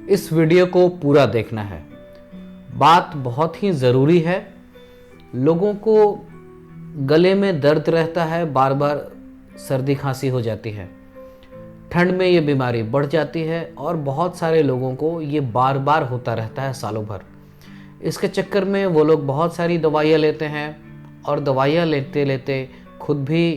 इस वीडियो को पूरा देखना है। बात बहुत ही ज़रूरी है। लोगों को गले में दर्द रहता है, बार बार सर्दी खांसी हो जाती है, ठंड में ये बीमारी बढ़ जाती है और बहुत सारे लोगों को ये बार बार होता रहता है सालों भर। इसके चक्कर में वो लोग बहुत सारी दवाइयाँ लेते हैं और दवाइयाँ लेते लेते खुद भी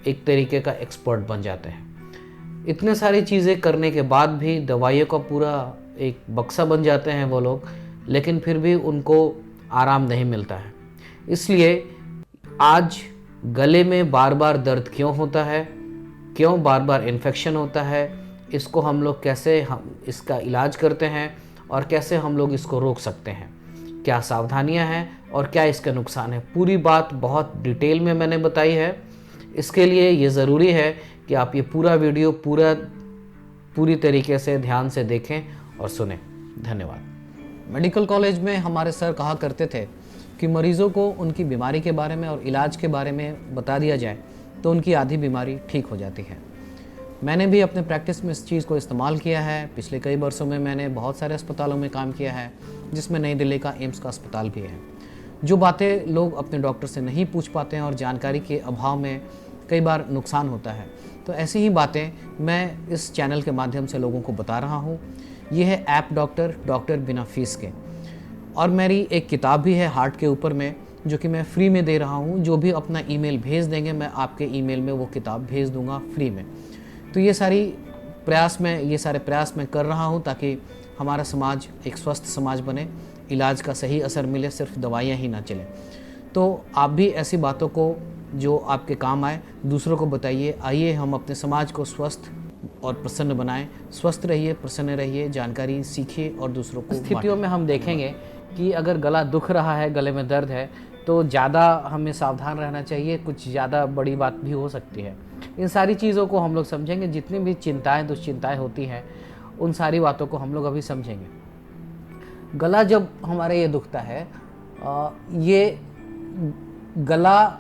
एक तरीके का एक्सपर्ट बन जाते हैं। इतने सारी चीज़ें करने के बाद भी दवाइयों का पूरा एक बक्सा बन जाते हैं वो लोग, लेकिन फिर भी उनको आराम नहीं मिलता है। इसलिए आज गले में बार बार दर्द क्यों होता है, क्यों बार बार इन्फेक्शन होता है, इसको हम लोग कैसे इसका इलाज करते हैं और कैसे हम लोग इसको रोक सकते हैं, क्या सावधानियां हैं और क्या इसका नुकसान है, पूरी बात बहुत डिटेल में मैंने बताई है। इसके लिए ये ज़रूरी है कि आप ये पूरा वीडियो पूरी तरीके से ध्यान से देखें और सुनें। धन्यवाद। मेडिकल कॉलेज में हमारे सर कहा करते थे कि मरीज़ों को उनकी बीमारी के बारे में और इलाज के बारे में बता दिया जाए तो उनकी आधी बीमारी ठीक हो जाती है। मैंने भी अपने प्रैक्टिस में इस चीज़ को इस्तेमाल किया है। पिछले कई वर्षों में मैंने बहुत सारे अस्पतालों में काम किया है, जिसमें नई दिल्ली का एम्स का अस्पताल भी है। जो बातें लोग अपने डॉक्टर से नहीं पूछ पाते हैं और जानकारी के अभाव में कई बार नुकसान होता है, तो ऐसी ही बातें मैं इस चैनल के माध्यम से लोगों को बता रहा हूँ। ये है ऐप डॉक्टर बिना फीस के, और मेरी एक किताब भी है हार्ट के ऊपर में, जो कि मैं फ्री में दे रहा हूँ। जो भी अपना ईमेल भेज देंगे मैं आपके ईमेल में वो किताब भेज दूँगा फ्री में। तो ये सारे प्रयास मैं कर रहा हूँ ताकि हमारा समाज एक स्वस्थ समाज बने, इलाज का सही असर मिले, सिर्फ दवाइयाँ ही ना चलें। तो आप भी ऐसी बातों को जो आपके काम आए दूसरों को बताइए। आइए हम अपने समाज को स्वस्थ और प्रसन्न बनाएं। स्वस्थ रहिए, प्रसन्न रहिए, जानकारी सीखिए और दूसरों को स्थितियों में हम देखेंगे कि अगर गला दुख रहा है, गले में दर्द है, तो ज़्यादा हमें सावधान रहना चाहिए। कुछ ज़्यादा बड़ी बात भी हो सकती है। इन सारी चीज़ों को हम लोग समझेंगे। जितनी भी चिंताएं दुश्चिंताएं होती हैं उन सारी बातों को हम लोग अभी समझेंगे। गला जब हमारे ये दुखता है, ये गला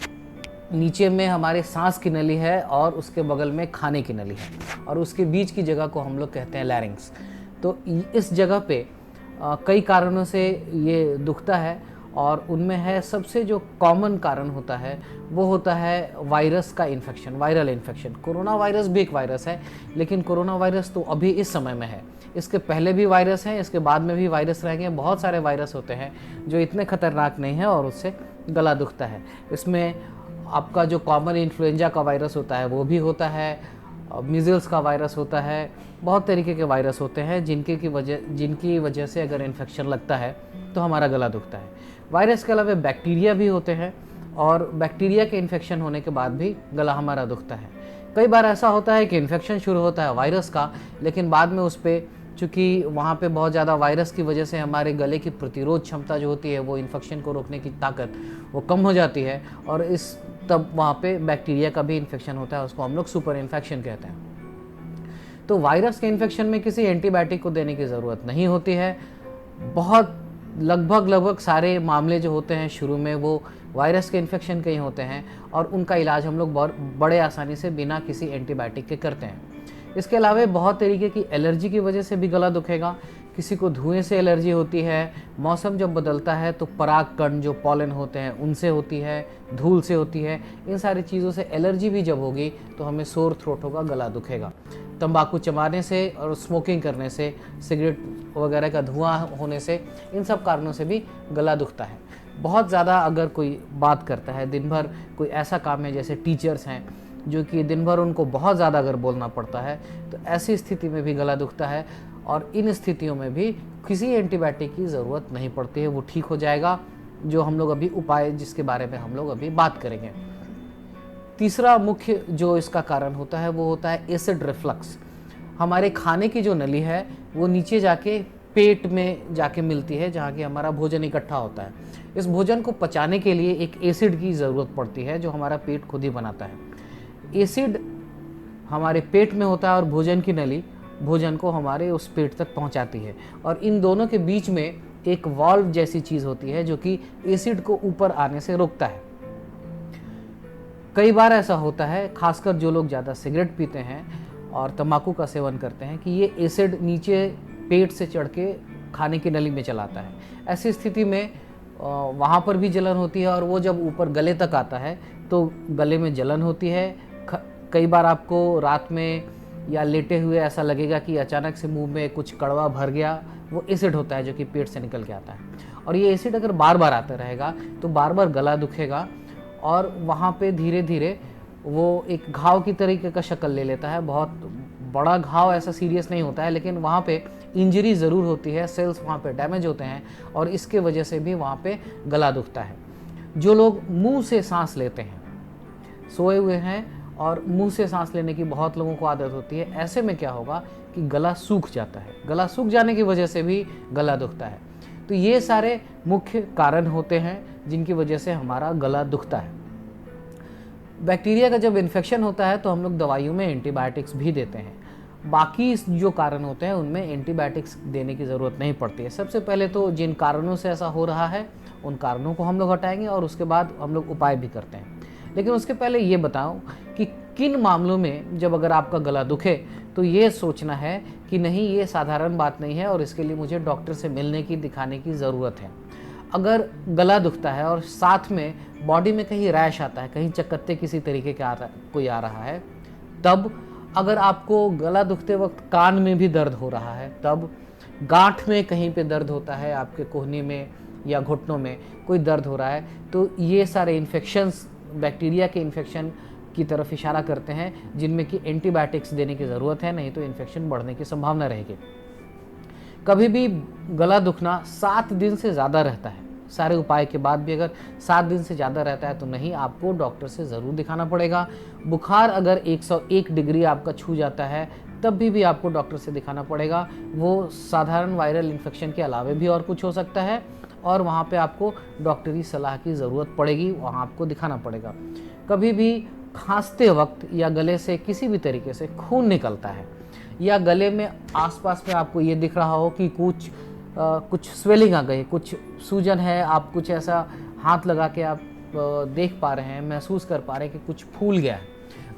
नीचे में हमारे सांस की नली है और उसके बगल में खाने की नली है और उसके बीच की जगह को हम लोग कहते हैं लैरिंक्स। तो इस जगह पे कई कारणों से ये दुखता है और उनमें है सबसे जो कॉमन कारण होता है वो होता है वायरस का infection, viral infection. Corona virus भी एक वायरस है, लेकिन कोरोना वायरस तो अभी इस समय में है। इसके पहले भी वायरस हैं, इसके बाद में भी वायरस रहेंगे। बहुत सारे वायरस होते हैं जो इतने खतरनाक नहीं हैं और उससे गला दुखता है। इसमें आपका जो कॉमन इन्फ्लुएंजा का वायरस होता है वो भी होता है, मीज़ल्स का वायरस होता है, बहुत तरीके के वायरस होते हैं जिनकी वजह से अगर इन्फेक्शन लगता है तो हमारा गला दुखता है। वायरस के अलावा बैक्टीरिया भी होते हैं और बैक्टीरिया के इन्फेक्शन होने के बाद भी गला हमारा दुखता है। कई बार ऐसा होता है कि इन्फेक्शन शुरू होता है वायरस का, लेकिन बाद में उस पर चूँकि वहाँ पे बहुत ज़्यादा वायरस की वजह से हमारे गले की प्रतिरोध क्षमता जो होती है, वो इन्फेक्शन को रोकने की ताकत वो कम हो जाती है और तब वहाँ पे बैक्टीरिया का भी इन्फेक्शन होता है। उसको हम लोग सुपर इन्फेक्शन कहते हैं। तो वायरस के इन्फेक्शन में किसी एंटीबायोटिक को देने की ज़रूरत नहीं होती है। बहुत लगभग सारे मामले जो होते हैं शुरू में वो वायरस के इन्फेक्शन के ही होते हैं और उनका इलाज हम लोग बहुत बड़े आसानी से बिना किसी एंटीबायोटिक के करते हैं। इसके अलावा बहुत तरीके की एलर्जी की वजह से भी गला दुखेगा। किसी को धुएं से एलर्जी होती है, मौसम जब बदलता है तो पराग कण जो पॉलन होते हैं उनसे होती है, धूल से होती है। इन सारी चीज़ों से एलर्जी भी जब होगी तो हमें सोर थ्रोट होगा, गला दुखेगा। तंबाकू चबाने से और स्मोकिंग करने से, सिगरेट वगैरह का धुआं होने से, इन सब कारणों से भी गला दुखता है। बहुत ज़्यादा अगर कोई बात करता है, दिन भर कोई ऐसा काम है, जैसे टीचर्स हैं जो कि दिन भर उनको बहुत ज़्यादा अगर बोलना पड़ता है, तो ऐसी स्थिति में भी गला दुखता है और इन स्थितियों में भी किसी एंटीबायोटिक की ज़रूरत नहीं पड़ती है, वो ठीक हो जाएगा। जो हम लोग अभी उपाय जिसके बारे में हम लोग अभी बात करेंगे। तीसरा मुख्य जो इसका कारण होता है वो होता है एसिड रिफ्लक्स। हमारे खाने की जो नली है वो नीचे जाके पेट में जाके मिलती है, जहाँ कि हमारा भोजन इकट्ठा होता है। इस भोजन को पचाने के लिए एक एसिड की ज़रूरत पड़ती है जो हमारा पेट खुद ही बनाता है। एसिड हमारे पेट में होता है और भोजन की नली भोजन को हमारे उस पेट तक पहुंचाती है और इन दोनों के बीच में एक वाल्व जैसी चीज़ होती है जो कि एसिड को ऊपर आने से रोकता है। कई बार ऐसा होता है, खासकर जो लोग ज़्यादा सिगरेट पीते हैं और तंबाकू का सेवन करते हैं, कि ये एसिड नीचे पेट से चढ़ के खाने की नली में चलाता है। ऐसी स्थिति में वहाँ पर भी जलन होती है, और वो जब ऊपर गले तक आता है तो गले में जलन होती है। कई बार आपको रात में या लेटे हुए ऐसा लगेगा कि अचानक से मुंह में कुछ कड़वा भर गया, वो एसिड होता है जो कि पेट से निकल के आता है। और ये एसिड अगर बार बार आता रहेगा तो बार बार गला दुखेगा, और वहाँ पे धीरे धीरे वो एक घाव की तरीके का शक्ल ले लेता है। बहुत बड़ा घाव ऐसा सीरियस नहीं होता है, लेकिन वहाँ पे इंजरी ज़रूर होती है, सेल्स वहाँ पे डैमेज होते हैं, और इसके वजह से भी वहाँ पे गला दुखता है। जो लोग मुंह से सांस लेते हैं, सोए हुए हैं और मुंह से सांस लेने की बहुत लोगों को आदत होती है, ऐसे में क्या होगा कि गला सूख जाता है। गला सूख जाने की वजह से भी गला दुखता है। तो ये सारे मुख्य कारण होते हैं जिनकी वजह से हमारा गला दुखता है। बैक्टीरिया का जब इन्फेक्शन होता है तो हम लोग दवाइयों में एंटीबायोटिक्स भी देते हैं। बाकी जो कारण होते हैं उनमें एंटीबायोटिक्स देने की ज़रूरत नहीं पड़ती है। सबसे पहले तो जिन कारणों से ऐसा हो रहा है उन कारणों को हम लोग हटाएंगे, और उसके बाद हम लोग उपाय भी करते हैं। लेकिन उसके पहले ये बताऊं कि किन मामलों में जब अगर आपका गला दुखे तो ये सोचना है कि नहीं, ये साधारण बात नहीं है और इसके लिए मुझे डॉक्टर से मिलने की, दिखाने की ज़रूरत है। अगर गला दुखता है और साथ में बॉडी में कहीं रैश आता है, कहीं चकत्ते किसी तरीके का कोई आ रहा है, तब अगर आपको गला दुखते वक्त कान में भी दर्द हो रहा है, तब गांठ में कहीं पे दर्द होता है, आपके कोहनी में या घुटनों में कोई दर्द हो रहा है, तो ये सारे इन्फेक्शंस बैक्टीरिया के इन्फेक्शन की तरफ इशारा करते हैं, जिनमें कि एंटीबायोटिक्स देने की ज़रूरत है, नहीं तो इन्फेक्शन बढ़ने की संभावना रहेगी। कभी भी गला दुखना 7 दिन से ज़्यादा रहता है, सारे उपाय के बाद भी अगर 7 दिन से ज़्यादा रहता है तो नहीं, आपको डॉक्टर से ज़रूर दिखाना पड़ेगा। बुखार अगर 101 डिग्री आपका छू जाता है तब भी आपको डॉक्टर से दिखाना पड़ेगा। वो साधारण वायरल इन्फेक्शन के अलावा भी और कुछ हो सकता है, और वहाँ पे आपको डॉक्टरी सलाह की ज़रूरत पड़ेगी, वहाँ आपको दिखाना पड़ेगा। कभी भी खांसते वक्त या गले से किसी भी तरीके से खून निकलता है, या गले में आसपास में आपको ये दिख रहा हो कि कुछ स्वेलिंग आ गई, कुछ सूजन है, आप कुछ ऐसा हाथ लगा के आप देख पा रहे हैं, महसूस कर पा रहे हैं कि कुछ फूल गया है,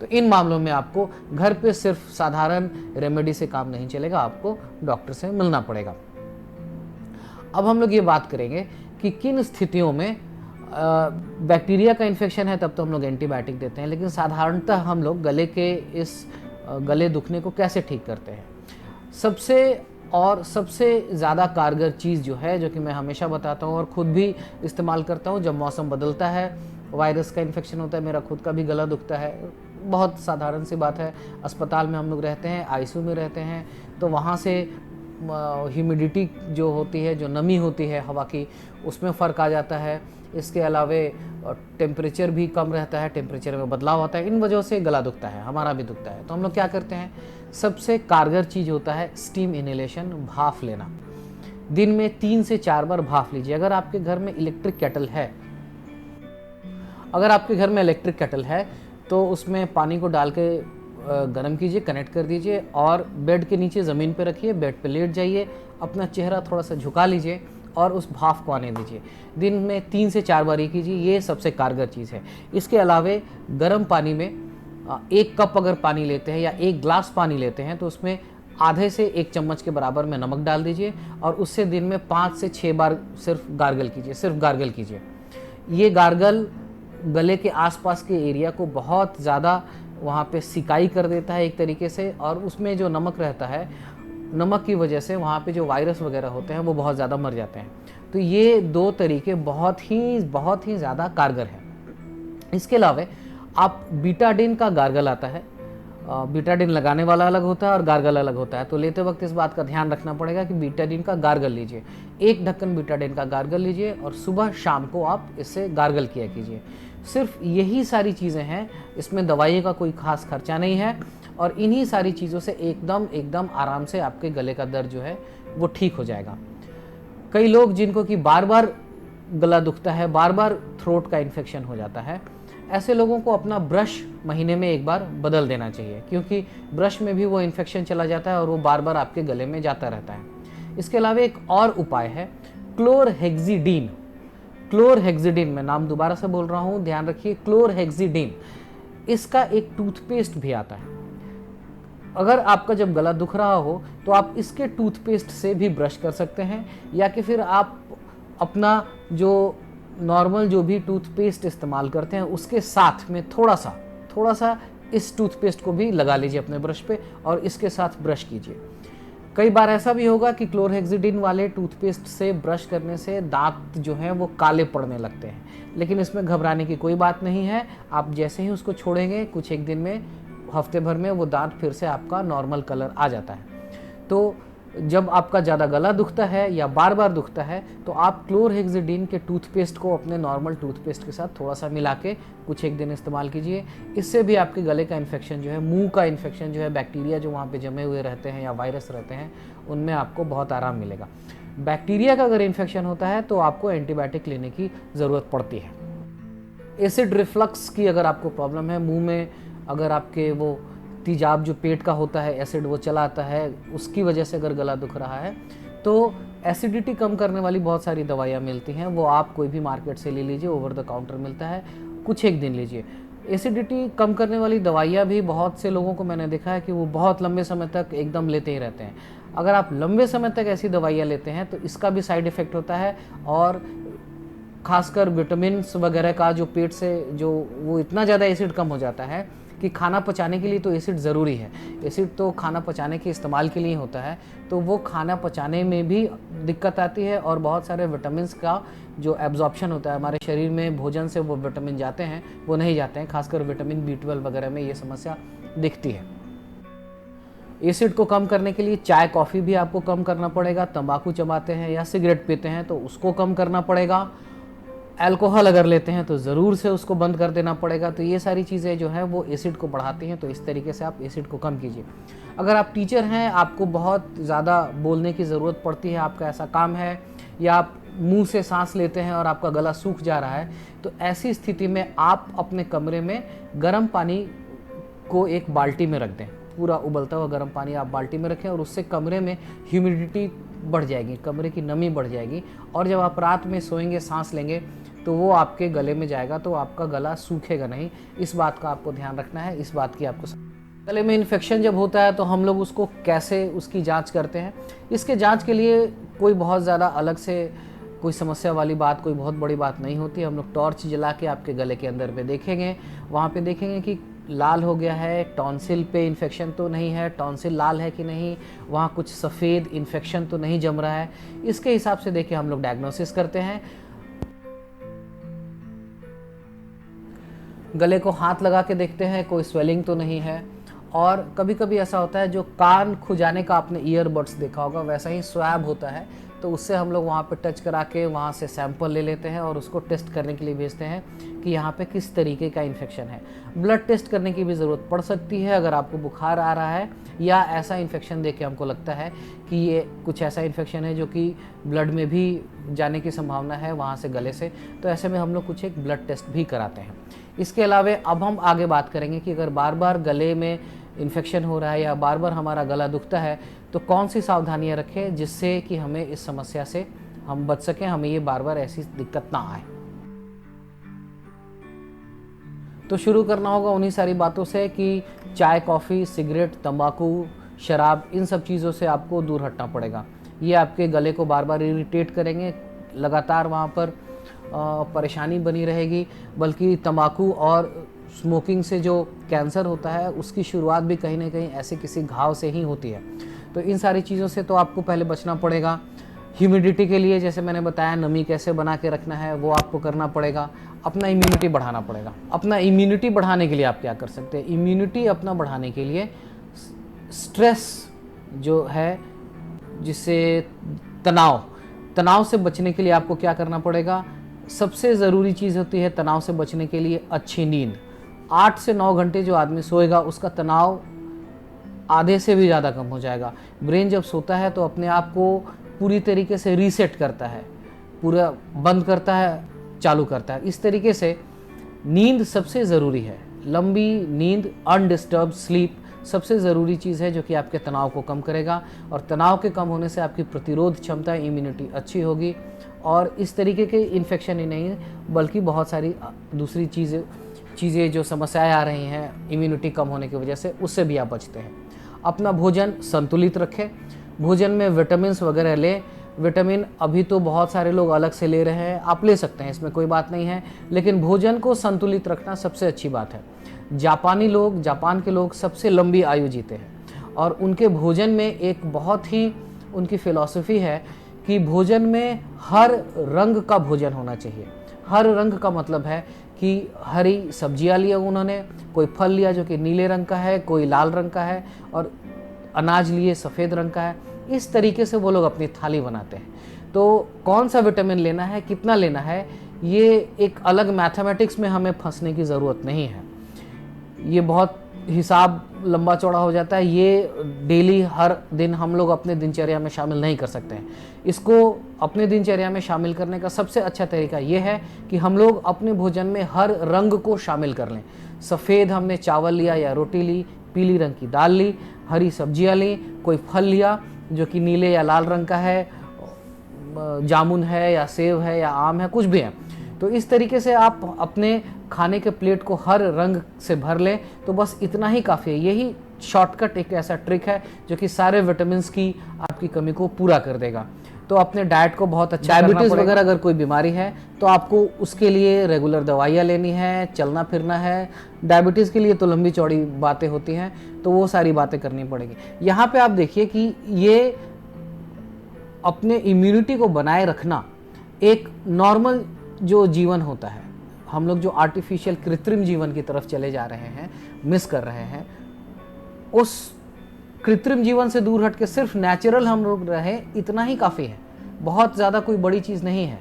तो इन मामलों में आपको घर पे सिर्फ साधारण रेमेडी से काम नहीं चलेगा, आपको डॉक्टर से मिलना पड़ेगा। अब हम लोग ये बात करेंगे कि किन स्थितियों में बैक्टीरिया का इन्फेक्शन है तब तो हम लोग एंटीबायोटिक देते हैं, लेकिन साधारणतः हम लोग गले दुखने को कैसे ठीक करते हैं। सबसे ज़्यादा कारगर चीज़ जो है, जो कि मैं हमेशा बताता हूँ और ख़ुद भी इस्तेमाल करता हूँ, जब मौसम बदलता है, वायरस का इन्फेक्शन होता है, मेरा खुद का भी गला दुखता है, बहुत साधारण सी बात है, अस्पताल में हम लोग रहते हैं, आईसीयू में रहते हैं, तो वहाँ से ह्यूमिडिटी जो होती है, जो नमी होती है हवा की, उसमें फ़र्क आ जाता है। इसके अलावे टेम्परेचर भी कम रहता है, टेम्परेचर में बदलाव होता है, इन वजहों से गला दुखता है, हमारा भी दुखता है। तो हम लोग क्या करते हैं, सबसे कारगर चीज़ होता है स्टीम इनहेलेशन, भाफ लेना। दिन में 3 से 4 बार भाफ लीजिए। अगर आपके घर में इलेक्ट्रिक केटल है तो उसमें पानी को डाल के गर्म कीजिए, कनेक्ट कर दीजिए, और बेड के नीचे ज़मीन पे रखिए, बेड पे लेट जाइए, अपना चेहरा थोड़ा सा झुका लीजिए और उस भाफ को आने दीजिए। दिन में 3 से 4 बार ये कीजिए, ये सबसे कारगर चीज़ है। इसके अलावे गर्म पानी में 1 कप अगर पानी लेते हैं या 1 ग्लास पानी लेते हैं तो उसमें आधे से 1 चम्मच के बराबर में नमक डाल दीजिए, और उससे दिन में 5 से 6 बार सिर्फ गार्गल कीजिए। ये गार्गल गले के आसपास के एरिया को बहुत ज़्यादा वहाँ पे सिकाई कर देता है एक तरीके से, और उसमें जो नमक रहता है, नमक की वजह से वहाँ पे जो वायरस वगैरह होते हैं वो बहुत ज़्यादा मर जाते हैं। तो ये 2 तरीके बहुत ही ज़्यादा कारगर हैं। इसके अलावा आप बीटाडिन का गार्गल आता है, बीटाडिन लगाने वाला अलग होता है और गार्गल अलग होता है, तो लेते वक्त इस बात का ध्यान रखना पड़ेगा कि बीटाडिन का गार्गल लीजिए। 1 ढक्कन बीटाडिन का गार्गल लीजिए और सुबह शाम को आप इससे गार्गल किया कीजिए। सिर्फ यही सारी चीज़ें हैं, इसमें दवाई का कोई खास खर्चा नहीं है, और इन्हीं सारी चीज़ों से एकदम आराम से आपके गले का दर्द जो है वो ठीक हो जाएगा। कई लोग जिनको कि बार बार गला दुखता है, बार बार थ्रोट का इन्फेक्शन हो जाता है, ऐसे लोगों को अपना ब्रश महीने में 1 बार बदल देना चाहिए, क्योंकि ब्रश में भी वो इन्फेक्शन चला जाता है और वो बार बार आपके गले में जाता रहता है। इसके अलावा एक और उपाय है क्लोरहेक्सिडिन। क्लोरहेक्सिडिन, मैं नाम दोबारा से बोल रहा हूँ, ध्यान रखिए, क्लोरहेक्सिडिन। इसका एक टूथपेस्ट भी आता है। अगर आपका जब गला दुख रहा हो तो आप इसके टूथपेस्ट से भी ब्रश कर सकते हैं, या कि फिर आप अपना जो नॉर्मल जो भी टूथपेस्ट इस्तेमाल करते हैं उसके साथ में थोड़ा सा इस टूथपेस्ट को भी लगा लीजिए अपने ब्रश पे और इसके साथ ब्रश कीजिए। कई बार ऐसा भी होगा कि क्लोरहेक्सिडिन वाले टूथपेस्ट से ब्रश करने से दांत जो हैं वो काले पड़ने लगते हैं, लेकिन इसमें घबराने की कोई बात नहीं है। आप जैसे ही उसको छोड़ेंगे कुछ एक दिन में, हफ्ते भर में, वो दांत फिर से आपका नॉर्मल कलर आ जाता है। तो जब आपका ज़्यादा गला दुखता है या बार बार दुखता है तो आप क्लोरहेक्सिडिन के टूथपेस्ट को अपने नॉर्मल टूथपेस्ट के साथ थोड़ा सा मिला के कुछ एक दिन इस्तेमाल कीजिए। इससे भी आपके गले का इन्फेक्शन जो है, मुंह का इन्फेक्शन जो है, बैक्टीरिया जो वहाँ पे जमे हुए रहते हैं या वायरस रहते हैं, उनमें आपको बहुत आराम मिलेगा। बैक्टीरिया का अगर इन्फेक्शन होता है तो आपको एंटीबायोटिक लेने की ज़रूरत पड़ती है। एसिड रिफ्लक्स की अगर आपको प्रॉब्लम है, मुँह में अगर आपके वो तेजाब जो पेट का होता है, एसिड वो चला आता है, उसकी वजह से अगर गला दुख रहा है तो एसिडिटी कम करने वाली बहुत सारी दवाइयाँ मिलती हैं, वो आप कोई भी मार्केट से ले लीजिए, ओवर द काउंटर मिलता है, कुछ एक दिन लीजिए। एसिडिटी कम करने वाली दवाइयाँ भी बहुत से लोगों को मैंने देखा है कि वो बहुत लंबे समय तक एकदम लेते ही रहते हैं। अगर आप लंबे समय तक ऐसी दवाइयाँ लेते हैं तो इसका भी साइड इफ़ेक्ट होता है, और खासकर विटामिन वगैरह का जो पेट से जो वो इतना ज़्यादा एसिड कम हो जाता है कि खाना पचाने के लिए तो एसिड ज़रूरी है। एसिड तो खाना पचाने के इस्तेमाल के लिए होता है, तो वो खाना पचाने में भी दिक्कत आती है, और बहुत सारे विटामिन्स का जो एब्जॉर्प्शन होता है हमारे शरीर में, भोजन से वो विटामिन जाते हैं, वो नहीं जाते हैं। खासकर विटामिन B12 वगैरह में ये समस्या दिखती है। एसिड को कम करने के लिए चाय कॉफ़ी भी आपको कम करना पड़ेगा। तंबाकू चबाते हैं या सिगरेट पीते हैं तो उसको कम करना पड़ेगा। अल्कोहल अगर लेते हैं तो ज़रूर से उसको बंद कर देना पड़ेगा। तो ये सारी चीज़ें जो हैं वो एसिड को बढ़ाती हैं, तो इस तरीके से आप एसिड को कम कीजिए। अगर आप टीचर हैं, आपको बहुत ज़्यादा बोलने की ज़रूरत पड़ती है, आपका ऐसा काम है, या आप मुंह से सांस लेते हैं और आपका गला सूख जा रहा है, तो ऐसी स्थिति में आप अपने कमरे में गर्म पानी को एक बाल्टी में रख दें। पूरा उबलता हुआ गर्म पानी आप बाल्टी में रखें और उससे कमरे में ह्यूमिडिटी बढ़ जाएगी, कमरे की नमी बढ़ जाएगी, और जब आप रात में सोएंगे, सांस लेंगे, तो वो आपके गले में जाएगा, तो आपका गला सूखेगा नहीं। इस बात का आपको ध्यान रखना है। इस बात की आपको गले में इन्फेक्शन जब होता है तो हम लोग उसको कैसे उसकी जांच करते हैं, इसके जांच के लिए कोई बहुत ज़्यादा अलग से कोई समस्या वाली बात, कोई बहुत बड़ी बात नहीं होती। हम लोग टॉर्च जला के आपके गले के अंदर पे देखेंगे, वहाँ पे देखेंगे कि लाल हो गया है, टॉन्सिल पे इन्फेक्शन तो नहीं है, टॉन्सिल लाल है कि नहीं, वहाँ कुछ सफ़ेद इन्फेक्शन तो नहीं जम रहा है। इसके हिसाब से देखिए हम लोग डायग्नोसिस करते हैं। गले को हाथ लगा के देखते हैं कोई स्वेलिंग तो नहीं है, और कभी कभी ऐसा होता है जो कान खुजाने का आपने ईयरबड्स देखा होगा, वैसा ही स्वैब होता है, तो उससे हम लोग वहाँ पे टच करा के वहाँ से सैंपल ले लेते हैं और उसको टेस्ट करने के लिए भेजते हैं कि यहाँ पे किस तरीके का इन्फेक्शन है। ब्लड टेस्ट करने की भी ज़रूरत पड़ सकती है अगर आपको बुखार आ रहा है या ऐसा इन्फेक्शन देख के हमको लगता है कि ये कुछ ऐसा इन्फेक्शन है जो कि ब्लड में भी जाने की संभावना है वहाँ से, गले से, तो ऐसे में हम लोग कुछ एक ब्लड टेस्ट भी कराते हैं। इसके अलावा अब हम आगे बात करेंगे कि अगर बार बार गले में इन्फेक्शन हो रहा है या बार बार हमारा गला दुखता है तो कौन सी सावधानियां रखें जिससे कि हमें इस समस्या से हम बच सकें, हमें ये बार बार ऐसी दिक्कत ना आए। तो शुरू करना होगा उन्हीं सारी बातों से कि चाय, कॉफ़ी, सिगरेट, तंबाकू, शराब, इन सब चीज़ों से आपको दूर हटना पड़ेगा। ये आपके गले को बार बार इरिटेट करेंगे, लगातार वहाँ पर परेशानी बनी रहेगी। बल्कि तंबाकू और स्मोकिंग से जो कैंसर होता है उसकी शुरुआत भी कहीं ना कहीं ऐसे किसी घाव से ही होती है। तो इन सारी चीज़ों से तो आपको पहले बचना पड़ेगा। ह्यूमिडिटी के लिए जैसे मैंने बताया, नमी कैसे बना के रखना है वो आपको करना पड़ेगा। अपना इम्यूनिटी बढ़ाना पड़ेगा। अपना इम्यूनिटी बढ़ाने के लिए आप क्या कर सकते हैं? इम्यूनिटी अपना बढ़ाने के लिए स्ट्रेस जो है, जिससे तनाव से बचने के लिए आपको क्या करना पड़ेगा? सबसे ज़रूरी चीज़ होती है तनाव से बचने के लिए अच्छी नींद। 8 से 9 घंटे जो आदमी सोएगा उसका तनाव आधे से भी ज़्यादा कम हो जाएगा। ब्रेन जब सोता है तो अपने आप को पूरी तरीके से रीसेट करता है, पूरा बंद करता है, चालू करता है। इस तरीके से नींद सबसे ज़रूरी है। लंबी नींद, अनडिस्टर्ब्ड स्लीप सबसे ज़रूरी चीज़ है जो कि आपके तनाव को कम करेगा, और तनाव के कम होने से आपकी प्रतिरोध क्षमता, इम्यूनिटी अच्छी होगी, और इस तरीके के इन्फेक्शन ही नहीं बल्कि बहुत सारी दूसरी चीज़ें जो समस्याएं आ रही हैं इम्यूनिटी कम होने की वजह से, उससे भी आप बचते हैं। अपना भोजन संतुलित रखें, भोजन में विटामिन्स वगैरह लें। विटामिन अभी तो बहुत सारे लोग अलग से ले रहे हैं, आप ले सकते हैं, इसमें कोई बात नहीं है, लेकिन भोजन को संतुलित रखना सबसे अच्छी बात है। जापान के लोग सबसे लंबी आयु जीते हैं और उनके भोजन में एक बहुत ही उनकी फिलॉसफी है कि भोजन में हर रंग का भोजन होना चाहिए। हर रंग का मतलब है कि हरी सब्जियां लिया उन्होंने, कोई फल लिया जो कि नीले रंग का है, कोई लाल रंग का है, और अनाज लिए सफ़ेद रंग का है। इस तरीके से वो लोग अपनी थाली बनाते हैं। तो कौन सा विटामिन लेना है, कितना लेना है, ये एक अलग मैथमेटिक्स में हमें फंसने की ज़रूरत नहीं है। ये बहुत हिसाब लंबा चौड़ा हो जाता है, ये डेली हर दिन हम लोग अपने दिनचर्या में शामिल नहीं कर सकते हैं। इसको अपने दिनचर्या में शामिल करने का सबसे अच्छा तरीका ये है कि हम लोग अपने भोजन में हर रंग को शामिल कर लें। सफ़ेद हमने चावल लिया या रोटी ली, पीली रंग की दाल ली, हरी सब्जियां ली, कोई फल लिया जो कि नीले या लाल रंग का है, जामुन है या सेब है या आम है, कुछ भी है। तो इस तरीके से आप अपने खाने के प्लेट को हर रंग से भर लें, तो बस इतना ही काफ़ी है। यही शॉर्टकट एक ऐसा ट्रिक है जो कि सारे विटामिन्स की आपकी कमी को पूरा कर देगा। तो अपने डाइट को बहुत अच्छा डायबिटीज़ वगैरह अगर कोई बीमारी है तो आपको उसके लिए रेगुलर दवाइयाँ लेनी है, चलना फिरना है। डायबिटीज़ के लिए तो लंबी चौड़ी बातें होती हैं, तो वो सारी बातें करनी पड़ेगी। यहाँ पे आप देखिए कि ये अपने इम्यूनिटी को बनाए रखना एक नॉर्मल जो जीवन होता है, हम लोग जो आर्टिफिशियल कृत्रिम जीवन की तरफ चले जा रहे हैं, मिस कर रहे हैं, उस कृत्रिम जीवन से दूर हट के सिर्फ नेचुरल हम लोग रहे, इतना ही काफ़ी है। बहुत ज़्यादा कोई बड़ी चीज़ नहीं है,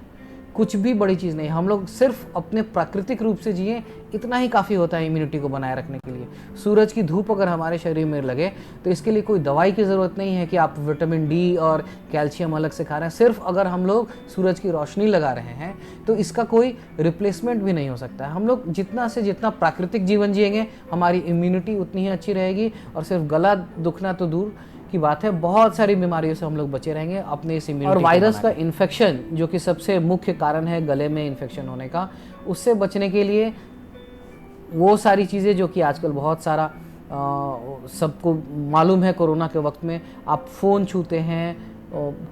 कुछ भी बड़ी चीज़ नहीं। हम लोग सिर्फ अपने प्राकृतिक रूप से जिए, इतना ही काफ़ी होता है इम्यूनिटी को बनाए रखने के लिए। सूरज की धूप अगर हमारे शरीर में लगे तो इसके लिए कोई दवाई की ज़रूरत नहीं है कि आप विटामिन डी और कैल्शियम अलग से खा रहे हैं। सिर्फ अगर हम लोग सूरज की रोशनी लगा रहे हैं तो इसका कोई रिप्लेसमेंट भी नहीं हो सकता है। हम लोग जितना से जितना प्राकृतिक जीवन जिएंगे, हमारी इम्यूनिटी उतनी ही अच्छी रहेगी, और सिर्फ गला दुखना तो दूर की बात है, बहुत सारी बीमारियों से हम लोग बचे रहेंगे अपने इस इम्यूनिटी। और वायरस का इन्फेक्शन जो कि सबसे मुख्य कारण है गले में इन्फेक्शन होने का, उससे बचने के लिए वो सारी चीज़ें जो कि आजकल बहुत सारा सबको मालूम है, कोरोना के वक्त में आप फ़ोन छूते हैं,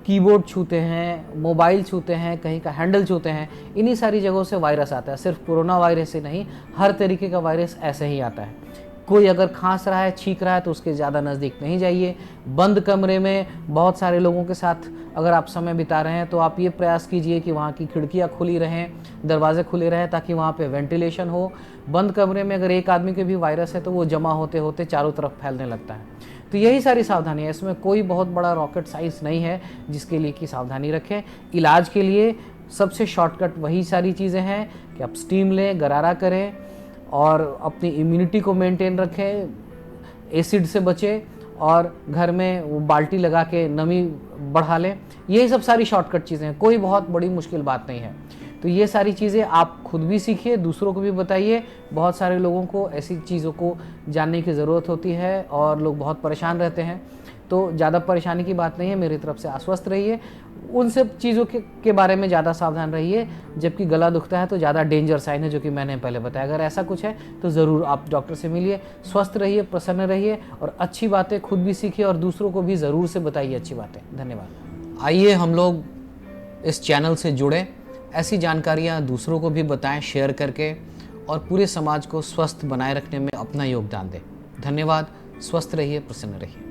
कीबोर्ड छूते हैं, मोबाइल छूते हैं, कहीं का हैंडल छूते हैं, इन्हीं सारी जगहों से वायरस आता है। सिर्फ कोरोना वायरस से नहीं, हर तरीके का वायरस ऐसे ही आता है। कोई अगर खांस रहा है, छींक रहा है, तो उसके ज़्यादा नज़दीक नहीं जाइए। बंद कमरे में बहुत सारे लोगों के साथ अगर आप समय बिता रहे हैं तो आप ये प्रयास कीजिए कि वहाँ की खिड़कियाँ खुली रहें, दरवाजे खुले रहें, ताकि वहाँ पे वेंटिलेशन हो। बंद कमरे में अगर एक आदमी के भी वायरस है तो वो जमा होते होते चारों तरफ फैलने लगता है। तो यही सारी सावधानी है, इसमें कोई बहुत बड़ा रॉकेट साइंस नहीं है जिसके लिए कि सावधानी रखें। इलाज के लिए सबसे शॉर्टकट वही सारी चीज़ें हैं कि आप स्टीम लें, गरारा करें और अपनी इम्यूनिटी को मेंटेन रखें, एसिड से बचें, और घर में वो बाल्टी लगा के नमी बढ़ा लें। यही सब सारी शॉर्टकट चीज़ें हैं, कोई बहुत बड़ी मुश्किल बात नहीं है। तो ये सारी चीज़ें आप खुद भी सीखिए, दूसरों को भी बताइए। बहुत सारे लोगों को ऐसी चीज़ों को जानने की ज़रूरत होती है और लोग बहुत परेशान रहते हैं। तो ज़्यादा परेशानी की बात नहीं है, मेरी तरफ से आश्वस्त रहिए, उन सब चीज़ों के बारे में ज़्यादा सावधान रहिए। जबकि गला दुखता है तो ज़्यादा डेंजर साइन है, जो कि मैंने पहले बताया। अगर ऐसा कुछ है तो ज़रूर आप डॉक्टर से मिलिए। स्वस्थ रहिए, प्रसन्न रहिए, और अच्छी बातें खुद भी सीखिए और दूसरों को भी ज़रूर से बताइए अच्छी बातें। धन्यवाद। आइए हम लोग इस चैनल से जुड़ें, ऐसी जानकारियाँ दूसरों को भी बताएं शेयर करके, और पूरे समाज को स्वस्थ बनाए रखने में अपना योगदान दें। धन्यवाद। स्वस्थ रहिए, प्रसन्न रहिए।